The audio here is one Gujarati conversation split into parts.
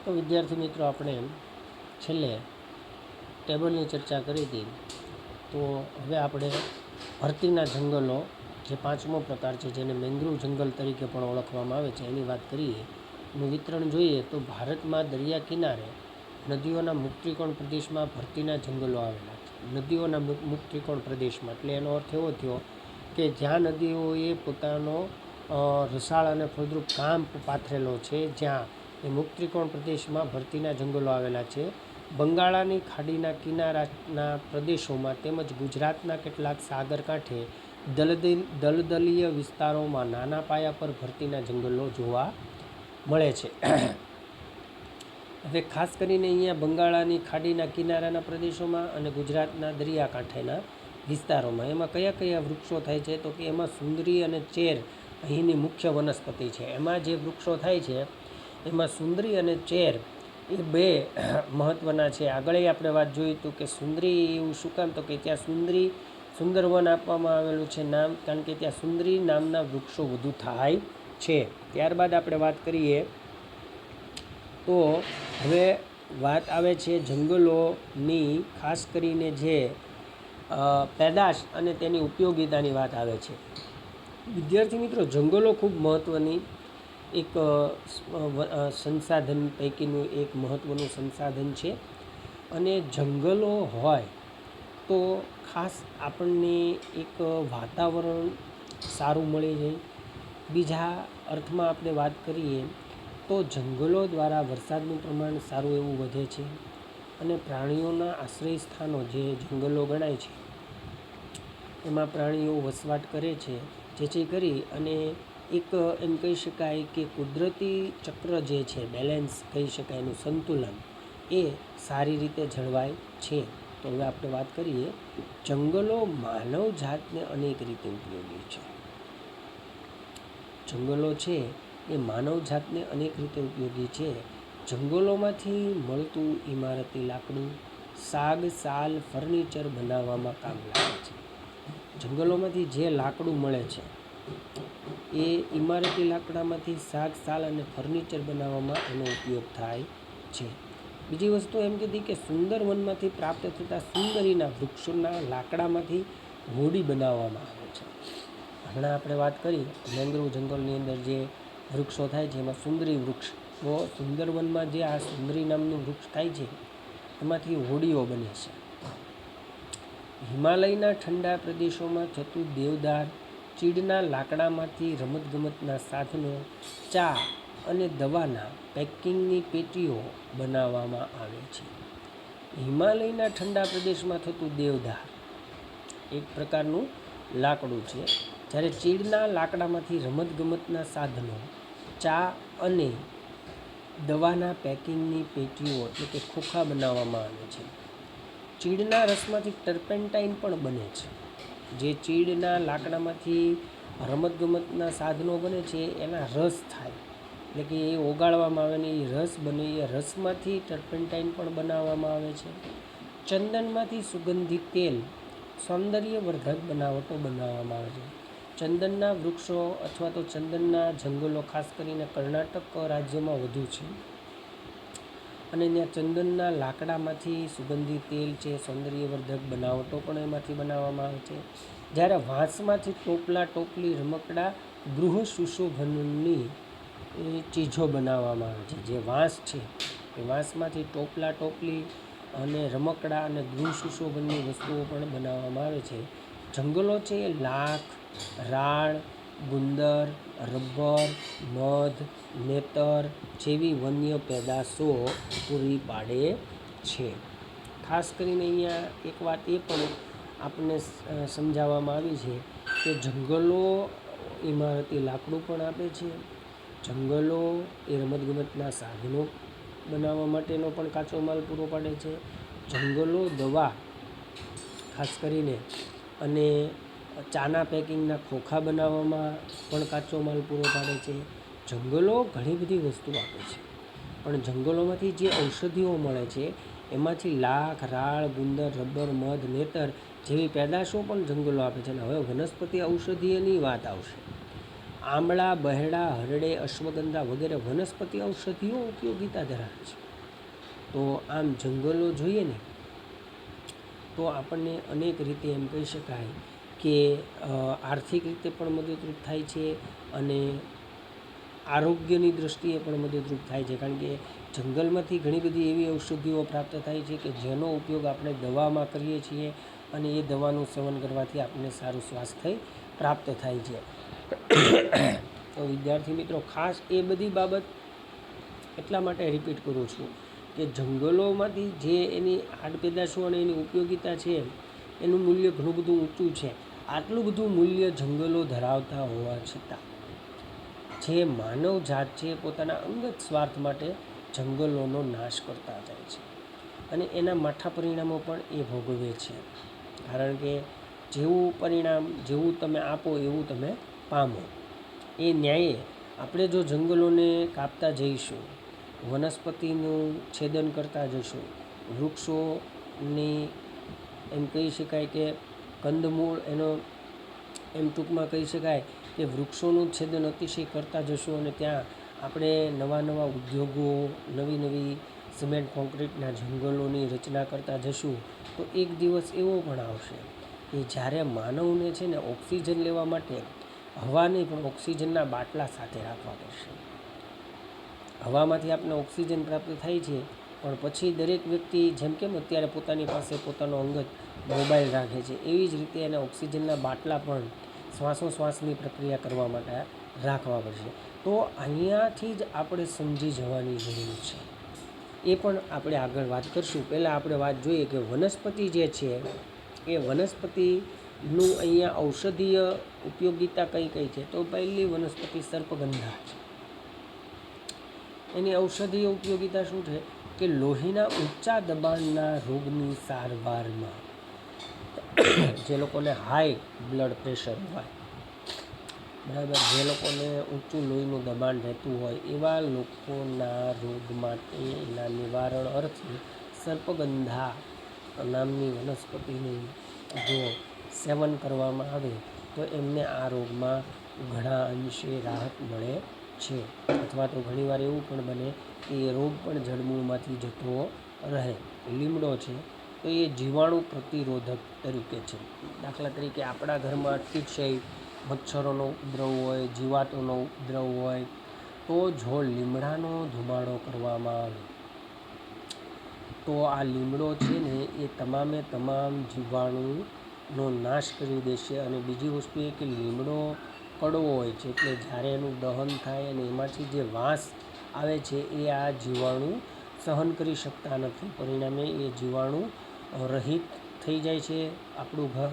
તો વિદ્યાર્થી મિત્રો, આપણે છેલ્લે ટેબલની ચર્ચા કરી હતી. તો હવે આપણે ભરતીના જંગલો, જે પાંચમો પ્રકાર છે, જેને મેંગ્રુવ જંગલ તરીકે પણ ઓળખવામાં આવે છે, એની વાત કરીએ. એનું વિતરણ જોઈએ તો ભારતમાં દરિયા કિનારે નદીઓના મુક્ત્રિકોણ પ્રદેશમાં ભરતીના જંગલો આવેલા છે. નદીઓના મુક્ત્રિકોણ પ્રદેશમાં એટલે એનો અર્થ એવો થયો કે જ્યાં નદીઓએ પોતાનો રસાળ અને ફળદ્રુપ કાંપ પાથરેલો છે, જ્યાં એ મુક્ત્રિકોણ પ્રદેશમાં ભરતીના જંગલો આવેલા છે. બંગાળાની ખાડીના કિનારાના પ્રદેશોમાં તેમજ ગુજરાતના કેટલાક સાગર કાંઠે દલદલીય વિસ્તારોમાં નાના પાયા પર ભરતીના જંગલો જોવા મળે છે. હવે ખાસ કરીને અહીંયા બંગાળાની ખાડીના કિનારાના પ્રદેશોમાં અને ગુજરાતના દરિયાકાંઠેના વિસ્તારોમાં એમાં કયા કયા વૃક્ષો થાય છે, તો કે એમાં સુંદરી અને ચેર અહીંની મુખ્ય વનસ્પતિ છે. એમાં જે વૃક્ષો થાય છે એમાં સુંદરી અને ચેર એ બે મહત્ત્વના છે. આગળ આપણે વાત જોઈ તો કે સુંદરી એવું શું કામ, તો કે ત્યાં સુંદરવન આપવામાં આવેલું છે નામ, કારણ કે ત્યાં સુંદરી નામના વૃક્ષો વધુ થાય છે. ત્યારબાદ આપણે વાત કરીએ તો હવે વાત આવે છે જંગલોની, ખાસ કરીને જે પેદાશ અને તેની ઉપયોગિતાની વાત આવે છે. વિદ્યાર્થી મિત્રો, જંગલો ખૂબ મહત્ત્વની એક સંસાધન પૈકીનું એક મહત્ત્વનું સંસાધન છે. અને જંગલો હોય તો ખાસ આપણને એક વાતાવરણ સારું મળી જાય. બીજા અર્થમાં આપણે વાત કરીએ તો જંગલો દ્વારા વરસાદનું પ્રમાણ સારું એવું વધે છે. અને પ્રાણીઓના આશ્રય સ્થાનો જે જંગલો ગણાય છે એમાં પ્રાણીઓ વસવાટ કરે છે, જેથી કરી અને એક એમ કહી શકાય કે કુદરતી ચક્ર જે છે, બેલેન્સ કહી શકાય, એનું સંતુલન એ સારી રીતે જળવાય છે. તો હવે આપણે વાત કરીએ, જંગલો માનવ જાતને અનેક રીતે ઉપયોગી છે. જંગલો છે એ માનવ જાતને અનેક રીતે ઉપયોગી છે. જંગલોમાંથી મળતું ઇમારતી લાકડું સાગ, સાલ, ફર્નિચર બનાવવામાં કામ લાગે છે. જંગલોમાંથી જે લાકડું મળે છે એ ઇમારતી લાકડામાંથી સાગ, સાલ અને ફર્નિચર બનાવવામાં એનો ઉપયોગ થાય છે. બીજી વસ્તુ એમ કીધી કે સુંદરવનમાંથી પ્રાપ્ત થતા સુંદરીના વૃક્ષોના લાકડામાંથી હોડી બનાવવામાં આવે છે. હમણાં આપણે વાત કરી મેંગ્રુવ જંગલની અંદર જે વૃક્ષો થાય છે એમાં સુંદરી વૃક્ષ, તો સુંદરવનમાં જે આ સુંદરી નામનું વૃક્ષ થાય છે એમાંથી હોડીઓ બને છે. હિમાલયના ઠંડા પ્રદેશોમાં થતું દેવદાર, ચીડના લાકડામાંથી રમતગમતના સાધનો, ચા અને દવાના પેકિંગની પેટીઓ બનાવવામાં આવે છે. હિમાલયના ઠંડા પ્રદેશમાં થતું દેવદાર એક પ્રકારનું લાકડું છે, જ્યારે ચીડના લાકડામાંથી રમતગમતના સાધનો, ચા અને દવાના પેકિંગની પેટીઓ એટલે કે ખોખા બનાવવામાં આવે છે. ચીડના રસમાંથી ટર્પેન્ટાઇન પણ બને છે. જે ચીડના લાકડામાંથી રમતગમતના સાધનો બને છે એના રસ થાય, એટલે કે એ ઓગાળવામાં આવે ને એ રસ બને, એ રસમાંથી ટર્પેન્ટાઇન પણ બનાવવામાં આવે છે. ચંદનમાંથી સુગંધિત તેલ, સૌંદર્યવર્ધક બનાવટો બનાવવામાં આવે છે. ચંદનના વૃક્ષો અથવા તો ચંદનના જંગલો ખાસ કરીને કર્ણાટક રાજ્યમાં વધુ છે. અને ત્યાં ચંદનના લાકડામાંથી સુગંધિત તેલ છે, સૌંદર્યવર્ધક બનાવટો પણ એમાંથી બનાવવામાં આવે છે. જ્યારે વાંસમાંથી ટોપલા, ટોપલી, રમકડા, ગૃહ સુશોભનની ચીજો બનાવવામાં આવે છે. જે વાંસ છે એ વાંસમાંથી ટોપલા, ટોપલી અને રમકડા અને ગૃહ સુશોભનની વસ્તુઓ પણ બનાવવામાં આવે છે. જંગલો છે એ લાખ, રાળ, ગુંદર, રબર, મધ, નેતર જેવી વન્ય પેદાશો પૂરી પાડે છે. ખાસ કરીને અહીંયા એક વાત એ પણ આપણને સમજાવવામાં આવી છે કે જંગલો ઇમારતી લાકડું પણ આપે છે. જંગલો એ રમતગમતના સાધનો બનાવવા માટેનો પણ કાચો માલ પૂરો પાડે છે. જંગલો દવા ખાસ કરીને અને ચાના પેકિંગના ખોખા બનાવવામાં પણ કાચો માલ પૂરો પાડે છે. જંગલો ઘણી બધી વસ્તુ આપે છે, પણ જંગલોમાંથી જે ઔષધિઓ મળે છે એમાંથી લાખ, રાળ, ગુંદર, રબર, મધ, નેતર જેવી પેદાશો પણ જંગલો આપે છે. અને હવે વનસ્પતિ ઔષધીયની વાત આવશે. આમળા, બહેડા, હરડે, અશ્વગંધા વગેરે વનસ્પતિ ઔષધિઓ ઉપયોગિતા ધરાવે છે. તો આમ જંગલો જોઈએ ને તો આપણને અનેક રીતે એમ કહી શકાય કે આર્થિક રીતે પણ મદદરૂપ થાય છે અને આરોગ્યની દૃષ્ટિએ પણ મદદરૂપ થાય છે. કારણ કે જંગલમાંથી ઘણી બધી એવી ઔષધિઓ પ્રાપ્ત થાય છે કે જેનો ઉપયોગ આપણે દવામાં કરીએ છીએ અને એ દવાનું સેવન કરવાથી આપણને સારું સ્વાસ્થ્ય પ્રાપ્ત થાય છે. તો વિદ્યાર્થી મિત્રો, ખાસ એ બધી બાબત એટલા માટે રિપીટ કરું છું કે જંગલોમાંથી જે એની આડપેદાશો અને એની ઉપયોગિતા છે એનું મૂલ્ય ઘણું બધું ઊંચું છે. આટલું બધું મૂલ્ય જંગલો ધરાવતા હોવા છતાં જે માનવ જાત છે પોતાના અંગત સ્વાર્થ માટે જંગલોનો નાશ કરતા જાય છે અને એના માઠા પરિણામો પણ એ ભોગવે છે. કારણ કે જેવું પરિણામ જેવું તમે આપો એવું તમે પામો. એ ન્યાયે આપણે જો જંગલોને કાપતા જઈશું, વનસ્પતિનું છેદન કરતા જઈશું, વૃક્ષોની એમ કહી શકાય કે કંદમૂળ એનો એમ ટૂંકમાં કહી શકાય કે વૃક્ષોનું છેદન અતિશય કરતા જશું અને ત્યાં આપણે નવા નવા ઉદ્યોગો, નવી નવી સિમેન્ટ કોન્ક્રીટના જંગલોની રચના કરતા જશું તો એક દિવસ એવો પણ આવશે કે જ્યારે માનવને છે ને ઓક્સિજન લેવા માટે હવા નહીં પણ ઓક્સિજનના બાટલા સાથે રાખવા પડશે. હવામાંથી આપણને ઓક્સિજન પ્રાપ્ત થાય છે પણ પછી દરેક વ્યક્તિ જેમ કેમ અત્યારે પોતાની પાસે પોતાનો અંગત મોબાઈલ રાખે છે એવી જ રીતે એને ઓક્સિજનના બાટલા પણ શ્વાસોશ્વાસની પ્રક્રિયા કરવા માટે રાખવા પડશે. તો અહીંયાથી જ આપણે સમજી જવાની જરૂર છે. એ પણ આપણે આગળ વાત કરીશું. પહેલાં આપણે વાત જોઈએ કે વનસ્પતિ જે છે એ વનસ્પતિનું અહીંયા ઔષધીય ઉપયોગિતા કઈ કઈ છે. તો પહેલી વનસ્પતિ સર્પગંધા છે. એની ઔષધીય ઉપયોગિતા શું છે કે લોહીના ઊંચા દબાણના રોગની સારવારમાં, જે લોકોને હાઈ બ્લડ પ્રેશર હોય, બરાબર, જે લોકોને ઊંચું લોહીનું દબાણ રહેતું હોય એવા લોકોના રોગ માટે એના નિવારણ અર્થે સર્પગંધા નામની વનસ્પતિનું જો સેવન કરવામાં આવે તો એમને આ રોગમાં ઘણા અંશે રાહત મળે છે. અથવા તો ઘણીવાર એવું પણ બને કે એ રોગ પણ જડમૂળમાંથી જતો રહે. લીમડો છે તો એ જીવાણુ પ્રતિરોધક તરીકે છે. દાખલા તરીકે આપણા ઘરમાં ટીકશય મચ્છરોનો ઉપદ્રવ હોય, જીવાતોનો ઉપદ્રવ હોય તો જો લીમડાનો ધુમાડો કરવામાં આવે તો આ લીમડો છે ને એ તમામે તમામ જીવાણુનો નાશ કરી દેશે. અને બીજી વસ્તુ એ કે લીમડો કડવો હોય છે એટલે જ્યારે એનું દહન થાય અને એમાંથી જે વાસ આવે છે એ આ જીવાણુ સહન કરી શકતા નથી. પરિણામે એ જીવાણુ રહિત થઈ જાય છે. આપણું ઘર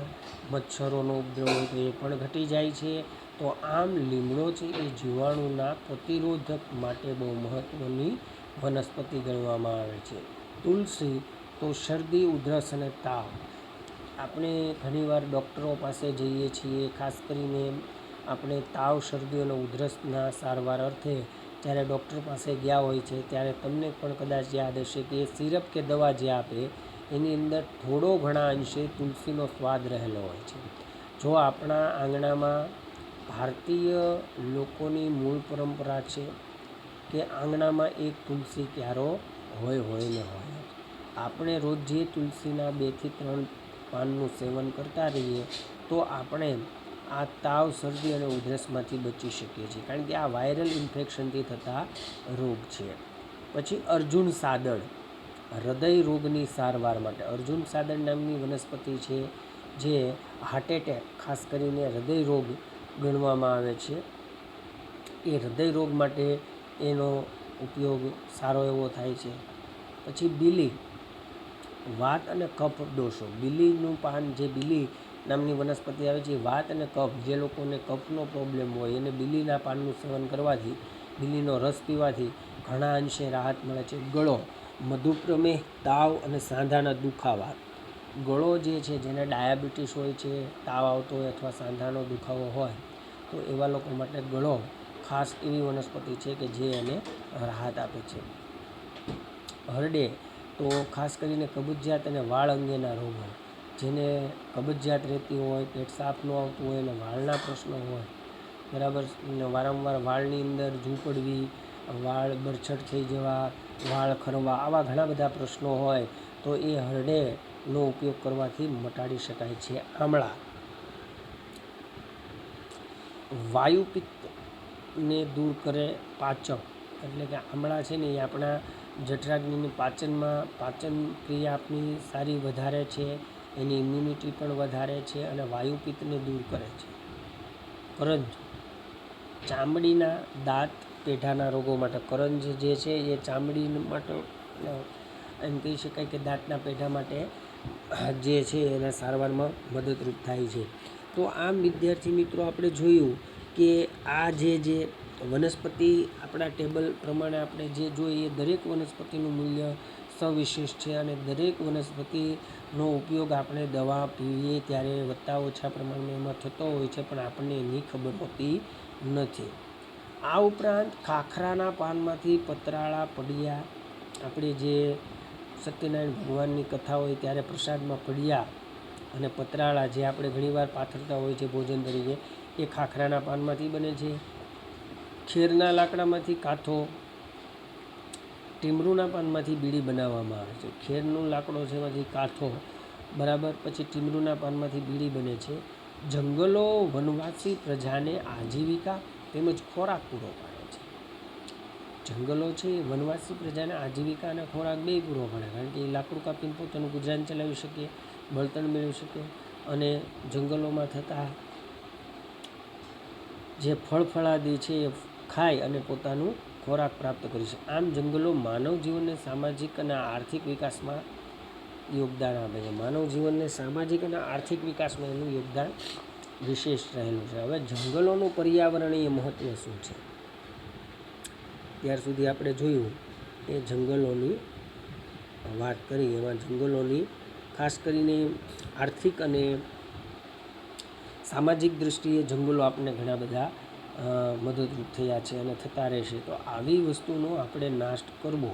મચ્છરોનો ઉપદ્રવ હોય તો એ પણ ઘટી જાય છે. તો આમ લીમડો છે એ જીવાણુના પ્રતિરોધક માટે બહુ મહત્ત્વની વનસ્પતિ ગણવામાં આવે છે. તુલસી તો શરદી, ઉધરસ અને તાવ. આપણે ઘણીવાર ડૉક્ટરો પાસે જઈએ છીએ, ખાસ કરીને આપણે તાવ, શરદી અને ઉધરસના સારવાર અર્થે જ્યારે ડૉક્ટર પાસે ગયા હોય છે ત્યારે તમને પણ કદાચ યાદ હશે કે એ સિરપ કે દવા જે આપે એની અંદર થોડો ઘણા અંશે તુલસીનો સ્વાદ રહેલો હોય છે. જો આપણા આંગણામાં ભારતીય લોકોની મૂળ પરંપરા છે કે આંગણામાં એક તુલસી ક્યારો હોય ને હોય. આપણે રોજ જે તુલસીના 2 થી 3 પાનનું સેવન કરતા રહીએ તો આપણે આ તાવ, શરદી અને ઉધરસમાંથી બચી શકીએ છીએ. કારણ કે આ વાયરલ ઇન્ફેક્શનથી થતા રોગ છે. પછી અર્જુન સાદળ, હૃદય રોગની સારવાર માટે. અર્જુન સાદળ નામની વનસ્પતિ છે જે હાર્ટ એટેક, ખાસ કરીને હૃદય રોગ ગણવામાં આવે છે. એ હૃદય રોગ માટે એનો ઉપયોગ સારો એવો થાય છે. પછી બીલી, વાત અને કફ દોષો. બીલીનું પાન, જે બીલી નામની વનસ્પતિ આવે છે, વાત અને કફ, જે લોકોને કફનો પ્રોબ્લેમ હોય એને બીલીના પાનનું સેવન કરવાથી, બીલીનો રસ પીવાથી ઘણા અંશે રાહત મળે છે. ગળો, મધુપ્રમેહ, તાવ અને સાંધાના દુખાવા. ગળો જે છે, જેને ડાયાબિટીસ હોય છે, તાવ આવતો હોય અથવા સાંધાનો દુખાવો હોય તો એવા લોકો માટે ગળો ખાસ એવી વનસ્પતિ છે કે જે એને રાહત આપે છે. હરડે તો ખાસ કરીને કબજિયાત અને વાળ અંગેના રોગો, જેને કબજિયાત રહેતી હોય, પેટ સાફ ન આવતું હોય અને વાળના પ્રશ્નો હોય બરાબર. વારંવાર વાળની અંદર જૂ પડવી, વાળ બરછટ થઈ જવા, વાળ ખરવા, આવા ઘણા બધા પ્રશ્નો હોય તો એ હરડેનો ઉપયોગ કરવાથી મટાડી શકાય છે. આમળા વાયુપિત્તને દૂર કરે. પાચક એટલે કે આમળા છે ને એ આપણા જઠરાગ્નિની પાચન ક્રિયા આપણી સારી વધારે છે, એની ઇમ્યુનિટી પણ વધારે છે અને વાયુપિત્તને દૂર કરે છે. કરંજ ચામડીના દાંત પેઢાના રોગો માટે. કરંજ જે છે એ ચામડી માટે એમ કહી શકાય કે દાંતના પેઢા માટે જે છે એના સારવારમાં મદદરૂપ થાય છે. તો આમ વિદ્યાર્થી મિત્રો આપણે જોયું કે આ જે વનસ્પતિ આપણા ટેબલ પ્રમાણે આપણે જે જોઈએ એ દરેક વનસ્પતિનું મૂલ્ય સવિશેષ છે અને દરેક વનસ્પતિનો ઉપયોગ આપણે દવા પીવીએ ત્યારે વત્તા ઓછા પ્રમાણમાં એમાં થતો હોય છે, પણ આપણને એની ખબર હોતી નથી. આ ઉપરાંત ખાખરાના પાનમાંથી પતરાળા પડિયા, આપણે જે સત્યનારાયણ ભગવાનની કથા હોય ત્યારે પ્રસાદમાં પડિયા અને પતરાળા જે આપણે ઘણીવાર પાથરતા હોય છે ભોજન તરીકે, એ ખાખરાના પાનમાંથી બને છે. ખેરના લાકડામાંથી કાથો, ટીમરૂના પાનમાંથી બીડી બનાવવામાં આવે છે. ખેરનું લાકડો છે એમાંથી કાથો, બરાબર. પછી ટીમરૂના પાનમાંથી બીડી બને છે. જંગલો વનવાસી પ્રજાને આજીવિકા તેમજ ખોરાક પૂરો પાડે છે. જંગલો છે એ વનવાસી પ્રજાને આજીવિકા અને ખોરાક બેય પૂરો પાડે, કારણ કે એ લાકડું કાપીને પોતાનું ગુજરાન ચલાવી શકે, બળતણ મેળવી શકે અને જંગલોમાં થતા જે ફળફળાદી છે એ ખાય અને પોતાનું ખોરાક પ્રાપ્ત કરી શકે. આમ જંગલો માનવ જીવનને સામાજિક અને આર્થિક વિકાસમાં યોગદાન આપે છે. માનવ જીવનને સામાજિક અને આર્થિક વિકાસમાં એનું યોગદાન વિશેષ રહેલું છે. હવે જંગલોનું પર્યાવરણીય મહત્ત્વ શું છે? ત્યાર સુધી આપણે જોયું એ જંગલોની વાત કરી. એમાં જંગલોની ખાસ કરીને આર્થિક અને સામાજિક દૃષ્ટિએ જંગલો આપણને ઘણા બધા મદદરૂપ થયા છે અને થતા રહેશે. તો આવી વસ્તુનો આપણે નાશ કરવો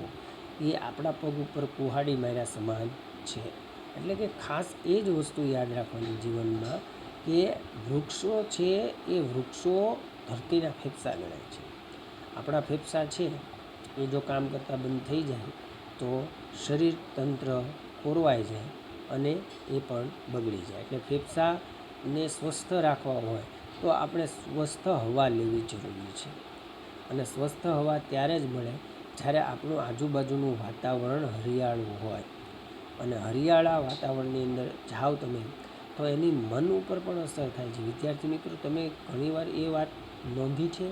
એ આપણા પગ ઉપર કુહાડી માર્યા સમાન છે. એટલે કે ખાસ એ જ વસ્તુ યાદ રાખવાની જીવનમાં કે વૃક્ષો છે એ વૃક્ષો ધરતીના ફેફસા ગણાય છે. આપણા ફેફસા છે એ જો કામ કરતાં બંધ થઈ જાય તો શરીર તંત્ર ખોરવાઈ જાય અને એ પણ બગડી જાય. એટલે ફેફસાને સ્વસ્થ રાખવા હોય તો આપણે સ્વસ્થ હવા લેવી જરૂરી છે અને સ્વસ્થ હવા ત્યારે જ મળે જ્યારે આપણું આજુબાજુનું વાતાવરણ હરિયાળું હોય. અને હરિયાળા વાતાવરણની અંદર જાઓ તમે તો એની મન ઉપર પણ અસર થાય છે. વિદ્યાર્થી મિત્રો, તમે ઘણીવાર એ વાત નોંધી છે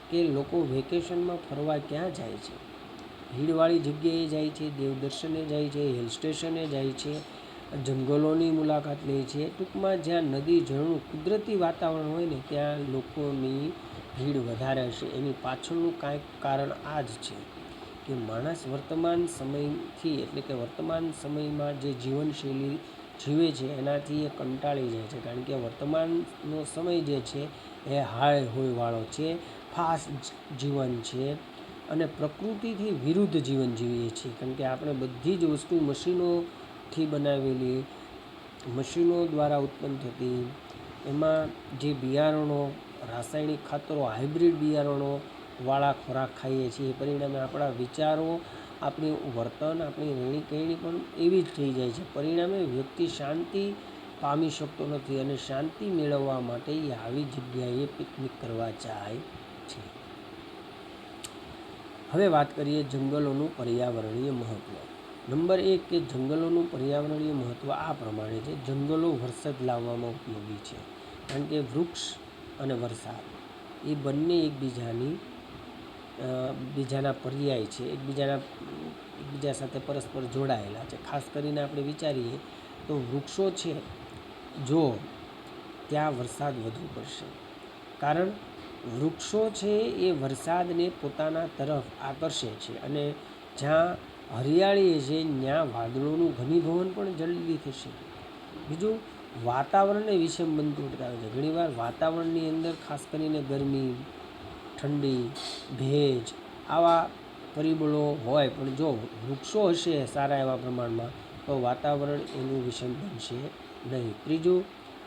કે લોકો વેકેશનમાં ફરવા ક્યાં જાય છે? ભીડવાળી જગ્યાએ જાય છે, દેવદર્શને જાય છે, હિલ સ્ટેશને જાય છે, જંગલોની મુલાકાત લે છે. ટૂંકમાં જ્યાં નદી, ઝરણું, કુદરતી વાતાવરણ હોય ને ત્યાં લોકોની ભીડ વધારે હશે. એની પાછળનું કાંઈક કારણ આ જ છે કે માણસ વર્તમાન સમયથી એટલે કે વર્તમાન સમયમાં જે જીવનશૈલી જીવે છે એનાથી એ કંટાળી જાય છે. કારણ કે વર્તમાનનો સમય જે છે એ હાય હોયવાળો છે, ફાસ્ટ જીવન છે અને પ્રકૃતિથી વિરુદ્ધ જીવન જીવીએ છીએ. કારણ કે આપણે બધી જ વસ્તુ મશીનોથી બનાવેલી, મશીનો દ્વારા ઉત્પન્ન થતી, એમાં જે બિયારણો, રાસાયણિક ખાતરો, હાઇબ્રિડ બિયારણોવાળા ખોરાક ખાઈએ છીએ. પરિણામે આપણા વિચારો, આપણી વર્તન, આપણી રહેણીકરણી પણ એવી જ થઈ જાય છે. પરિણામે વ્યક્તિ શાંતિ પામી શકતો નથી અને શાંતિ મેળવવા માટે એ આવી જગ્યાએ પિકનિક કરવા જાય છે. હવે વાત કરીએ જંગલોનું પર્યાવરણીય મહત્ત્વ. નંબર 1 કે જંગલોનું પર્યાવરણીય મહત્ત્વ આ પ્રમાણે છે. જંગલો વરસાદ લાવવામાં ઉપયોગી છે. કારણ કે વૃક્ષ અને વરસાદ એ બંને બીજાના પર્યાય છે, એકબીજા સાથે પરસ્પર જોડાયેલા છે. ખાસ કરીને આપણે વિચારીએ તો વૃક્ષો છે જો ત્યાં વરસાદ વધુ પડશે, કારણ વૃક્ષો છે એ વરસાદને પોતાના તરફ આકર્ષે છે અને જ્યાં હરિયાળી છે ત્યાં વાદળોનું ઘનીભવન પણ જલ્દી થશે. બીજું, વાતાવરણને વિષમ બનતું અટકાવે છે. ઘણીવાર વાતાવરણની અંદર ખાસ કરીને ગરમી, ઠંડી, ભેજ આવા પરિબળો હોય, પણ જો વૃક્ષો હશે સારા એવા પ્રમાણમાં તો વાતાવરણ એનું વિષમ બનશે નહીં. ત્રીજું,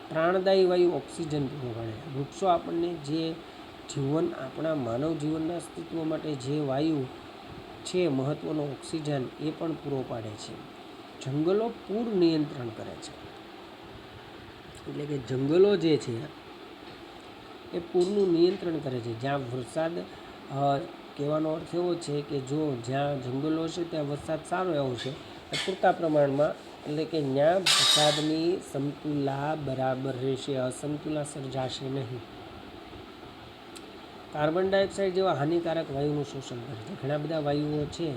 પ્રાણદાયી વાયુ ઓક્સિજન પૂરો પાડે. વૃક્ષો આપણને જે જીવન આપણા માનવ જીવનના અસ્તિત્વ માટે જે વાયુ છે મહત્ત્વનો ઓક્સિજન એ પણ પૂરો પાડે છે. જંગલો પૂર નિયંત્રણ કરે છે, એટલે કે જંગલો જે છે એ પૂરનું નિયંત્રણ કરે છે. જ્યાં વરસાદ કહેવાનો અર્થ એવો છે કે જો જ્યાં જંગલો છે ત્યાં વરસાદ સારો આવશે પૂરતા પ્રમાણમાં, એટલે કે ત્યાં વરસાદની સમતુલા બરાબર રહેશે, અસમતુલા સર્જાશે નહીં. કાર્બન ડાયોક્સાઇડ જેવા હાનિકારક વાયુનું શોષણ કરે છે. ઘણા બધા વાયુઓ છે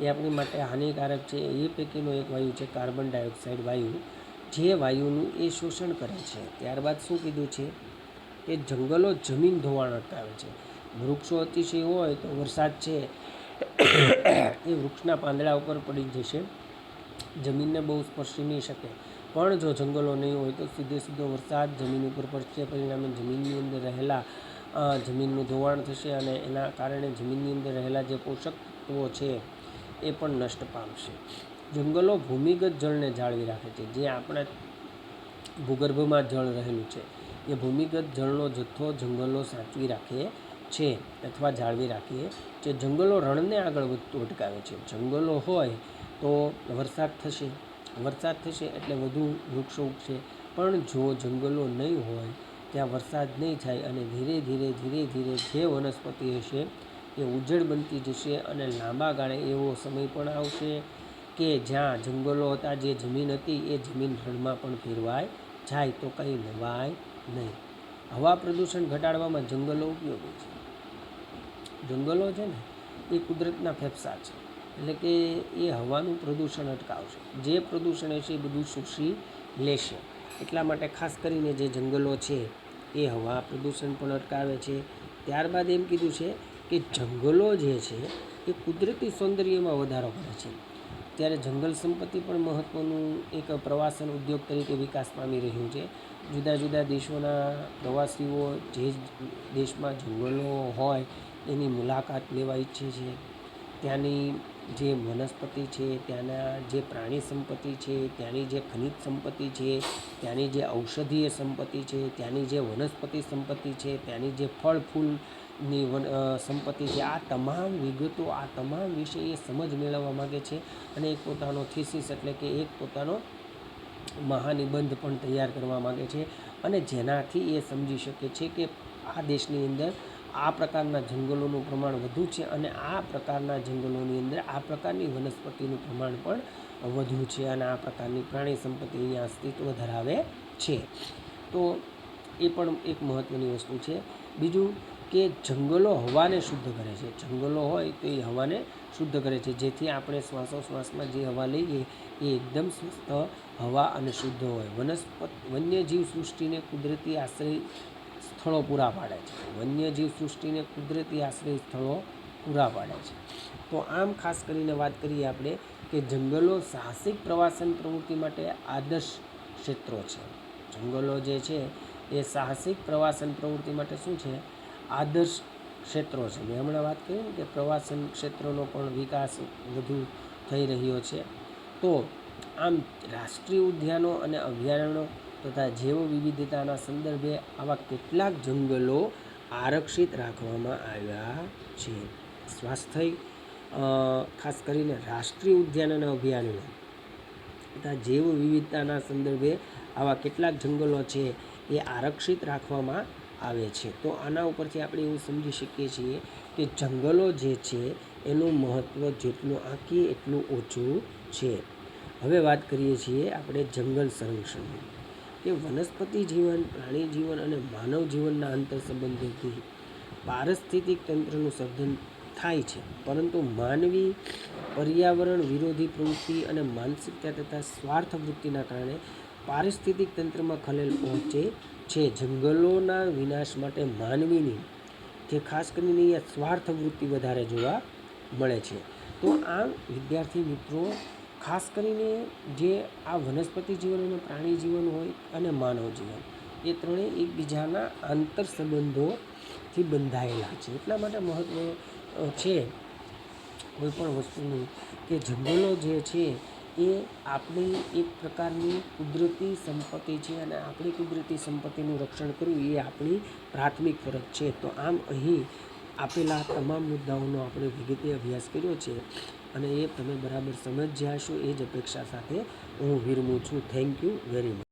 એ આપણી માટે હાનિકારક છે. એ પૈકીનો એક વાયુ છે કાર્બન ડાયોક્સાઇડ વાયુ, જે વાયુનું એ શોષણ કરે છે. ત્યારબાદ શું કીધું છે કે જંગલો જમીન ધોવાણ અટકાવે છે. વૃક્ષો અતિશય હોય તો વરસાદ છે એ વૃક્ષના પાંદડા ઉપર પડી જશે, જમીનને બહુ સ્પર્શી નહીં શકે. પણ જો જંગલો નહીં હોય તો સીધો વરસાદ જમીન ઉપર પડશે, પરિણામે જમીનની અંદર રહેલા જમીનનું ધોવાણ થશે અને એના કારણે જમીનની અંદર રહેલા જે પોષક તત્વો છે એ પણ નષ્ટ પામશે. જંગલો ભૂમિગત જળને જાળવી રાખે છે. જે આપણા ભૂગર્ભમાં જળ રહેલું છે એ ભૂમિગત જળનો જથ્થો જંગલો સાચવી રાખે છે અથવા જાળવી રાખીએ છે. જંગલો રણને આગળ વધતું અટકાવે છે. જંગલો હોય તો વરસાદ થશે એટલે વધુ વૃક્ષો ઉગશે. પણ જો જંગલો નહીં હોય ત્યાં વરસાદ નહીં થાય અને ધીરે ધીરે જે વનસ્પતિ હશે એ ઉજ્જડ બનતી જશે અને લાંબા ગાળે એવો સમય પણ આવશે કે જ્યાં જંગલો હતા, જે જમીન હતી એ જમીન રણમાં પણ ફેરવાઈ જાય તો કંઈ નવાય નહીં. હવા પ્રદૂષણ ઘટાડવામાં જંગલો ઉપયોગી છે. જંગલો છે ને એ કુદરતના ફેફસા છે, એટલે કે એ હવાનું પ્રદૂષણ અટકાવશે. જે પ્રદૂષણ હશે એ બધું શોષી લેશે. એટલા માટે ખાસ કરીને જે જંગલો છે એ હવા પ્રદૂષણ પણ અટકાવે છે. ત્યારબાદ એમ કીધું છે કે જંગલો જે છે એ કુદરતી સૌંદર્યમાં વધારો કરે છે. ત્યારે જંગલ સંપત્તિ પણ મહત્ત્વનું એક પ્રવાસન ઉદ્યોગ તરીકે વિકાસ પામી રહ્યું છે. જુદા જુદા દેશોના પ્રવાસીઓ જે દેશમાં જંગલો હોય એની મુલાકાત લેવા ઈચ્છે છે. ત્યાંની જે વનસ્પતિ છે, ત્યાંના જે પ્રાણી સંપત્તિ છે, ત્યાંની જે ખનિજ સંપત્તિ છે, ત્યાંની જે ઔષધીય સંપત્તિ છે, ત્યાંની જે વનસ્પતિ સંપત્તિ છે, ત્યાંની જે ફળ ફૂલની સંપત્તિ છે, આ તમામ વિગતો, આ તમામ વિશે એ સમજ મેળવવા માગે છે અને એક પોતાનો થીસીસ એટલે કે એક પોતાનો મહાનિબંધ પણ તૈયાર કરવા માગે છે અને જેનાથી એ સમજી શકે છે કે આ દેશની અંદર આ પ્રકારના જંગલોનું પ્રમાણ વધુ છે અને આ પ્રકારના જંગલોની અંદર આ પ્રકારની વનસ્પતિનું પ્રમાણ પણ વધુ છે અને આ પ્રકારની પ્રાણી સંપત્તિ અહીંયા અસ્તિત્વ ધરાવે છે. તો એ પણ એક મહત્ત્વની વસ્તુ છે. બીજું કે જંગલો હવાને શુદ્ધ કરે છે. જંગલો હોય તો એ હવાને શુદ્ધ કરે છે, જેથી આપણે શ્વાસોશ્વાસમાં જે હવા લઈએ એ એકદમ સ્વસ્થ હવા અને શુદ્ધ હોય. વન્યજીવ સૃષ્ટિને કુદરતી આશ્રય સ્થળો પૂરા પાડે છે. વન્યજીવ સૃષ્ટિને કુદરતી આશ્રય સ્થળો પૂરા પાડે છે. તો આમ ખાસ કરીને વાત કરીએ આપણે કે જંગલો સાહસિક પ્રવાસન પ્રવૃત્તિ માટે આદર્શ ક્ષેત્રો છે. જંગલો જે છે એ સાહસિક પ્રવાસન પ્રવૃત્તિ માટે શું છે? આદર્શ ક્ષેત્રો છે. મેં હમણાં વાત કરી ને કે પ્રવાસન ક્ષેત્રોનો પણ વિકાસ વધુ થઈ રહ્યો છે. તો આમ રાષ્ટ્રીય ઉદ્યાનો અને અભયારણ્યો તથા જૈવ વિવિધતાના સંદર્ભે આવા કેટલાક જંગલો આરક્ષિત રાખવામાં આવ્યા છે. ખાસ કરીને રાષ્ટ્રીય ઉદ્યાન અને અભયારણ્યો તથા જૈવ વિવિધતાના સંદર્ભે આવા કેટલાક જંગલો છે એ આરક્ષિત રાખવામાં આવે છે. તો આના ઉપરથી આપણે એવું સમજી શકીએ છીએ કે જંગલો જે છે એનું મહત્ત્વ જેટલું આંકીએ એટલું ઓછું છે. હવે વાત કરીએ છીએ આપણે જંગલ સંરક્ષણની, કે વનસ્પતિ જીવન, પ્રાણી જીવન અને માનવ જીવનના આંતર સંબંધોથી પારિસ્થિતિક તંત્રનું સર્જન થાય છે, પરંતુ માનવી પર્યાવરણ વિરોધી પ્રવૃત્તિ અને માનસિકતા તથા સ્વાર્થ વૃત્તિના કારણે પારિસ્થિતિક તંત્રમાં ખલેલ પહોંચે છે. જંગલોના વિનાશ માટે માનવીની જે ખાસ કરીને અહીંયા સ્વાર્થ વૃત્તિ વધારે જોવા મળે છે. તો આ વિદ્યાર્થી મિત્રો ખાસ કરીને જે આ વનસ્પતિ જીવન અને પ્રાણી જીવન હોય અને માનવ જીવન એ ત્રણેય એકબીજાના આંતર સંબંધોથી બંધાયેલા છે. એટલા માટે મહત્ત્વ છે કોઈ પણ વસ્તુનું કે જંગલો જે છે એ આપણી એક પ્રકારની કુદરતી સંપત્તિ છે અને આપણી કુદરતી સંપત્તિનું રક્ષણ કરવું એ આપણી પ્રાથમિક ફરજ છે. તો આમ અહીં આપેલા તમામ મુદ્દાઓનો આપણે વિગતે અભ્યાસ કર્યો છે અને એ તમે બરાબર સમજ્યા હશો એ જ અપેક્ષા સાથે હું વિરમું છું. Thank you very much.